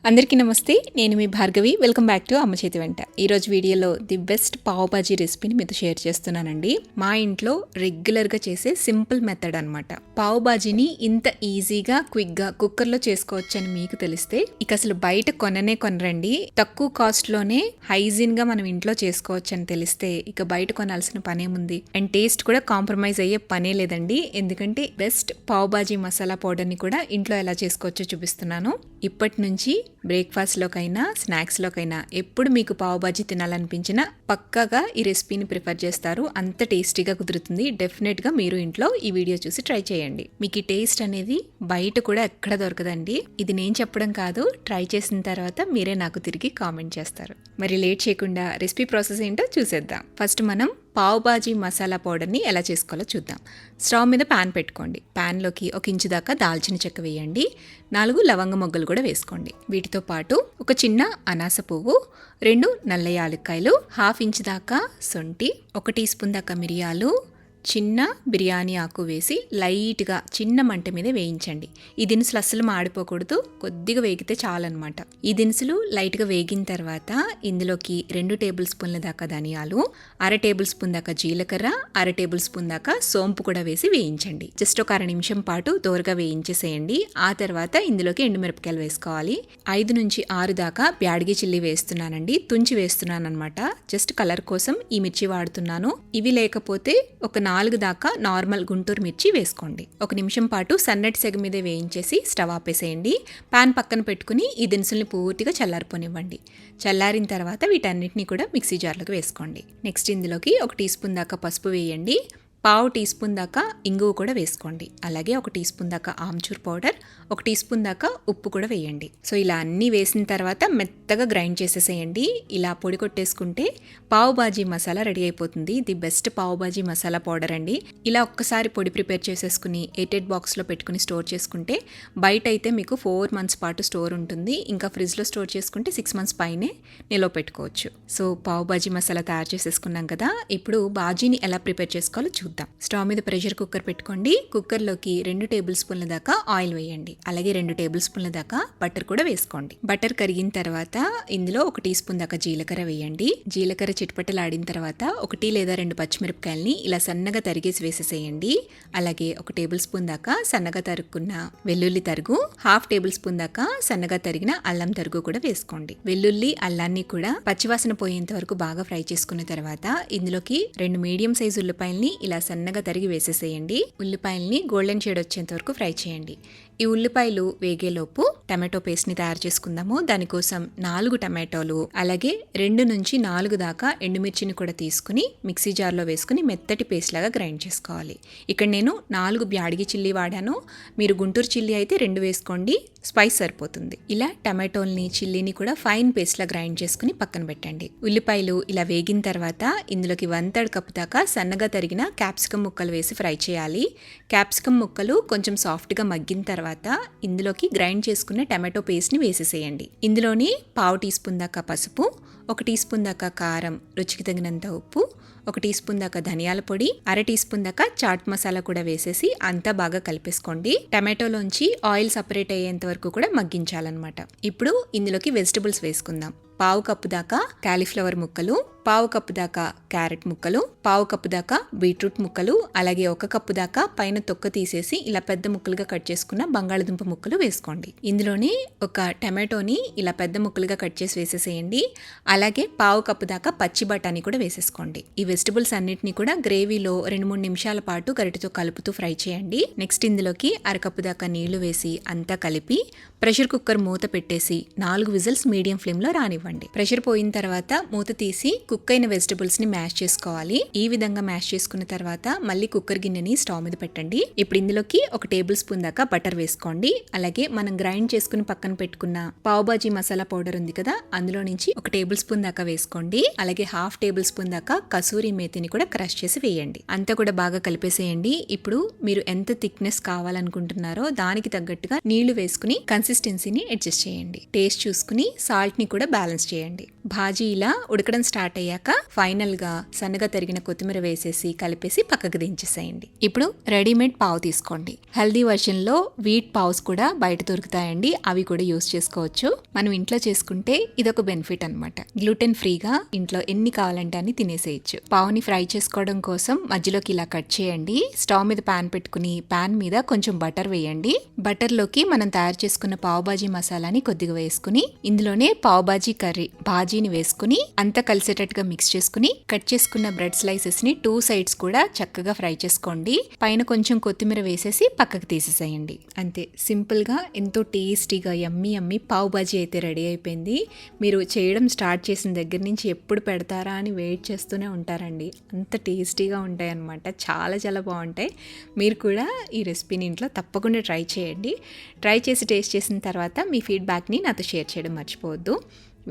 అందరికీ నమస్తే, నేను మీ భార్గవి. వెల్కమ్ బ్యాక్ టు అమ్మ చేతి వెంట. ఈరోజు వీడియోలో ది బెస్ట్ పావ్ బాజీ రెసిపీని మీతో షేర్ చేస్తున్నానండి. మా ఇంట్లో రెగ్యులర్గా చేసే సింపుల్ మెథడ్ అనమాట. పావ్ బాజీని ఇంత ఈజీగా క్విక్గా కుక్కర్లో చేసుకోవచ్చని మీకు తెలిస్తే ఇక అసలు బయట కొనరండి. తక్కువ కాస్ట్లోనే హైజీన్గా మనం ఇంట్లో చేసుకోవచ్చని తెలిస్తే ఇక బయట కొనాల్సిన పనేముంది. అండ్ టేస్ట్ కూడా కాంప్రమైజ్ అయ్యే పనే లేదండి. ఎందుకంటే బెస్ట్ పావ్ బాజీ మసాలా పౌడర్ని కూడా ఇంట్లో ఎలా చేసుకోవచ్చో చూపిస్తున్నాను. ఇప్పటి నుంచి బ్రేక్ఫాస్ట్లోకైనా స్నాక్స్లోకైనా ఎప్పుడు మీకు పావ్ బాజీ తినాలనిపించినా పక్కాగా ఈ రెసిపీని ప్రిఫర్ చేస్తారు. అంత టేస్టీగా కుదురుతుంది. డెఫినెట్గా మీరు ఇంట్లో ఈ వీడియో చూసి ట్రై చేయండి. మీకు ఈ టేస్ట్ అనేది బయట కూడా ఎక్కడ దొరకదండి. ఇది నేను చెప్పడం కాదు, ట్రై చేసిన తర్వాత మీరే నాకు తిరిగి కామెంట్ చేస్తారు. మరి లేట్ చేయకుండా రెసిపీ ప్రాసెస్ ఏంటో చూసేద్దాం. ఫస్ట్ మనం పావ్ బాజీ మసాలా పౌడర్ని ఎలా చేసుకోవాలో చూద్దాం. స్టవ్ మీద ప్యాన్ పెట్టుకోండి. ప్యాన్లోకి 1 ఇంచు దాకా దాల్చిన చెక్క వేయండి. 4 లవంగ మొగ్గలు కూడా వేసుకోండి. వీటితో పాటు ఒక చిన్న అనాస పువ్వు, 2 నల్ల యాలక్కాయలు, 1/2 ఇంచు దాకా శొంఠి, 1 టీ స్పూన్ దాకా మిరియాలు, చిన్న బిర్యానీ ఆకు వేసి లైట్గా చిన్న మంట మీద వేయించండి. ఈ దినుసులు అస్సలు మాడిపోకూడదు, కొద్దిగా వేగితే చాలన్నమాట. ఈ దినుసులు లైట్గా వేగిన తర్వాత ఇందులోకి 2 టేబుల్ స్పూన్ల దాకా ధనియాలు, 1/2 టేబుల్ స్పూన్ దాకా జీలకర్ర, 1/2 టేబుల్ స్పూన్ దాకా సోంపు కూడా వేసి వేయించండి. జస్ట్ ఒక 1/2 నిమిషం పాటు దోరగా వేయించేసేయండి. ఆ తర్వాత ఇందులోకి ఎండుమిరపకాయలు వేసుకోవాలి. 5 నుంచి 6 దాకా బ్యాడగి చిల్లీ వేస్తున్నానండి. తుంచి వేస్తున్నాను అనమాట. జస్ట్ కలర్ కోసం ఈ మిర్చి వాడుతున్నాను. ఇవి లేకపోతే ఒక 4 దాకా నార్మల్ గుంటూరు మిర్చి వేసుకోండి. 1 నిమిషం పాటు సన్నటి సెగ మీద వేయించేసి స్టవ్ ఆపేసేయండి. పాన్ పక్కన పెట్టుకుని ఈ దినుసుల్ని పూర్తిగా చల్లారిపోనివ్వండి. చల్లారిన తర్వాత వీటన్నిటిని కూడా మిక్సీ జార్లోకి వేసుకోండి. నెక్స్ట్ ఇందులోకి 1 టీ స్పూన్ దాకా పసుపు వేయండి. 1/2 టీ స్పూన్ దాకా ఇంగువ కూడా వేసుకోండి. అలాగే 1 టీ స్పూన్ దాకా ఆమ్చూర్ పౌడర్, 1 టీ స్పూన్ దాకా ఉప్పు కూడా వేయండి. సో ఇలా అన్నీ వేసిన తర్వాత మెత్తగా గ్రైండ్ చేసేసేయండి. ఇలా పొడి కొట్టేసుకుంటే పావ్ బాజీ మసాలా రెడీ అయిపోతుంది. The best pav bhaji masala powder అండి. ఇలా ఒక్కసారి పొడి ప్రిపేర్ చేసేసుకుని ఎయిటెడ్ బాక్స్లో పెట్టుకుని స్టోర్ చేసుకుంటే బయట అయితే మీకు 4 మంత్స్ పాటు స్టోర్ ఉంటుంది. ఇంకా ఫ్రిడ్జ్లో స్టోర్ చేసుకుంటే 6 మంత్స్ పైనే నిల్వ పెట్టుకోవచ్చు. సో పావ్ బాజీ మసాలా తయారు చేసేసుకున్నాం కదా. ఇప్పుడు బాజీని ఎలా ప్రిపేర్ చేసుకోవాలో చూద్దాం. స్టవ్ మీద ప్రెషర్ కుక్కర్ పెట్టుకోండి. కుక్కర్లోకి 2 టేబుల్ స్పూన్ల దాకా ఆయిల్ వేయండి. అలాగే 2 టేబుల్ స్పూన్ల దాకా బటర్ కూడా వేసుకోండి. బటర్ కరిగిన తర్వాత ఇందులో 1 టీ స్పూన్ దాకా జీలకర్ర వేయండి. జీలకర్ర చిటపటలాడిన తర్వాత 1 లేదా 2 పచ్చిమిరపకాయలని ఇలా సన్నగా తరిగేసి వేసేసేయండి. అలాగే 1 టేబుల్ స్పూన్ దాకా సన్నగా తరుక్కున్న వెల్లుల్లి తరుగు, 1/2 టేబుల్ స్పూన్ దాకా సన్నగా తరిగిన అల్లం తరుగు కూడా వేసుకోండి. వెల్లుల్లి అల్లాన్ని కూడా పచ్చివాసన పోయేంత వరకు బాగా ఫ్రై చేసుకున్న తర్వాత ఇందులోకి 2 మీడియం సైజు ఉల్లిపాయల్ని ఇలా సన్నగా తరిగి వేసేసేయండి. ఉల్లిపాయల్ని గోల్డెన్ షేడ్ వచ్చేంత వరకు ఫ్రై చేయండి. ఈ ఉల్లిపాయలు వేగేలోపు టమాటో పేస్ట్ని తయారు చేసుకుందాము. దానికోసం 4 టమాటోలు, అలాగే 2 నుంచి 4 దాకా ఎండుమిర్చిని కూడా తీసుకుని మిక్సీ జార్లో వేసుకుని మెత్తటి పేస్ట్ లాగా గ్రైండ్ చేసుకోవాలి. ఇక్కడ నేను 4 బ్యాడగి చిల్లీ వాడాను. మీరు గుంటూరు చిల్లీ అయితే 2 వేసుకోండి, స్పైస్ సరిపోతుంది. ఇలా టమాటోల్ని చిల్లీని కూడా ఫైన్ పేస్ట్లా గ్రైండ్ చేసుకుని పక్కన పెట్టండి. ఉల్లిపాయలు ఇలా వేగిన తర్వాత ఇందులోకి 1/3 కప్ దాకా సన్నగా తరిగిన క్యాప్సికమ్ ముక్కలు వేసి ఫ్రై చేయాలి. క్యాప్సికమ్ ముక్కలు కొంచెం సాఫ్ట్గా మగ్గిన తర్వాత ఇందులోకి గ్రైండ్ చేసుకున్న టమాటో పేస్ట్ని వేసేసేయండి. ఇందులోని 1/2 టీ స్పూన్ దాకా పసుపు, 1 టీ స్పూన్ దాకా కారం, రుచికి తగినంత ఉప్పు, 1 టీ స్పూన్ దాకా ధనియాల పొడి, 1/2 టీ స్పూన్ దాకా చాట్ మసాలా కూడా వేసేసి అంతా బాగా కలిపేసుకోండి. టమాటోలోంచి ఆయిల్ సపరేట్ అయ్యేంత వరకు కూడా మగ్గించాలన్నమాట. ఇప్పుడు ఇందులోకి వెజిటబుల్స్ వేసుకుందాం. 1/2 కప్పు దాకా కాలీఫ్లవర్ ముక్కలు, 1/2 కప్పు దాకా క్యారెట్ ముక్కలు, 1/2 కప్పు దాకా బీట్రూట్ ముక్కలు, అలాగే 1 కప్పు దాకా పైన తొక్క తీసేసి ఇలా పెద్ద ముక్కలుగా కట్ చేసుకున్న బంగాళదుంప ముక్కలు వేసుకోండి. ఇందులోనే ఒక టమాటోని ఇలా పెద్ద ముక్కలుగా కట్ చేసి వేసేసేయండి. అలాగే 1/2 కప్పు దాకా పచ్చి బఠానీ కూడా వేసేసుకోండి. ఈ వెజిటబుల్స్ అన్నిటిని కూడా గ్రేవీలో 2-3 నిమిషాల పాటు గరిటెతో కలుపుతూ ఫ్రై చేయండి. నెక్స్ట్ ఇందులోకి 1/2 కప్పు దాకా నీళ్లు వేసి అంతా కలిపి ప్రెషర్ కుక్కర్ మూత పెట్టేసి 4 విజిల్స్ మీడియం ఫ్లేమ్లో రానివ్వండి. ప్రెషర్ పోయిన తర్వాత మూత తీసి కుక్ అయిన వెజిటబుల్స్ ని మ్యాష్ చేసుకోవాలి. ఈ విధంగా మ్యాష్ చేసుకున్న తర్వాత మళ్ళీ కుక్కర్ గిన్నెని స్టవ్ మీద పెట్టండి. ఇప్పుడు ఇందులోకి 1 టేబుల్ స్పూన్ దాకా బటర్ వేసుకోండి. అలాగే మనం గ్రైండ్ చేసుకుని పక్కన పెట్టుకున్న పావ్ బాజీ మసాలా పౌడర్ ఉంది కదా, అందులో నుంచి 1 టేబుల్ స్పూన్ దాకా వేసుకోండి. అలాగే 1/2 టేబుల్ స్పూన్ దాకా కసూరి మేతిని కూడా క్రష్ చేసి వేయండి. అంతా కూడా బాగా కలిపేసేయండి. ఇప్పుడు మీరు ఎంత థిక్నెస్ కావాలనుకుంటున్నారో దానికి తగ్గట్టుగా నీళ్లు వేసుకుని కన్సిస్టెన్సీని అడ్జస్ట్ చేయండి. టేస్ట్ చూసుకుని సాల్ట్ ని కూడా బ్యాలెన్స్ బ్యాలెన్స్ చేయండి. భాజీ ఇలా ఉడకడం స్టార్ట్ అయ్యాక ఫైనల్గా సన్నగా తరిగిన కొత్తిమీర వేసేసి కలిపేసి పక్కకు దించేసేయండి. ఇప్పుడు రెడీమేడ్ పావు తీసుకోండి. హెల్దీ వర్షన్లో వీట్ పావ్స్ కూడా బయట దొరుకుతాయండి, అవి కూడా యూస్ చేసుకోవచ్చు. మనం ఇంట్లో చేసుకుంటే ఇదొక బెనిఫిట్ అనమాట. గ్లూటెన్ ఫ్రీగా ఇంట్లో ఎన్ని కావాలంటే అని తినేసేయచ్చు. పావుని ఫ్రై చేసుకోవడం కోసం మధ్యలోకి ఇలా కట్ చేయండి. స్టవ్ మీద ప్యాన్ పెట్టుకుని ప్యాన్ మీద కొంచెం బటర్ వేయండి. బటర్లోకి మనం తయారు చేసుకున్న పావు బాజీ మసాలాని కొద్దిగా వేసుకుని ఇందులోనే పావు బాజీ కర్రీ బాజీని వేసుకుని అంతా కలిసేటట్టుగా మిక్స్ చేసుకుని కట్ చేసుకున్న బ్రెడ్ స్లైసెస్ ని 2 సైడ్స్ కూడా చక్కగా ఫ్రై చేసుకోండి. పైన కొంచెం కొత్తిమీర వేసేసి పక్కకు తీసేసేయండి. అంతే, సింపుల్ గా ఎంతో టేస్టీగా యమ్మీ పావు బాజీ అయితే రెడీ అయిపోయింది. మీరు చేయడం స్టార్ట్ చేసిన దగ్గర నుంచి ఎప్పుడు పెడతారా అని వెయిట్ చేస్తూనే ఉంటారండి. అంత టేస్టీగా ఉంటాయి అన్నమాట. చాలా చాలా బాగుంటాయి. మీరు కూడా ఈ రెసిపీని ఇంట్లో తప్పకుండా ట్రై చేయండి. ట్రై చేసి టేస్ట్ చేసిన తర్వాత మీ ఫీడ్బ్యాక్ని నాతో షేర్ చేయడం మర్చిపోవద్దు.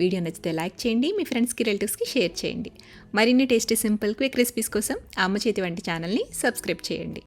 వీడియో నచ్చితే లైక్ చేయండి, మీ ఫ్రెండ్స్కి రిలేటివ్స్కి షేర్ చేయండి. మరిన్ని టేస్టీ సింపుల్ క్విక్ రెసిపీస్ కోసం అమ్మ చేతి వంట ఛానల్ని సబ్స్క్రైబ్ చేయండి.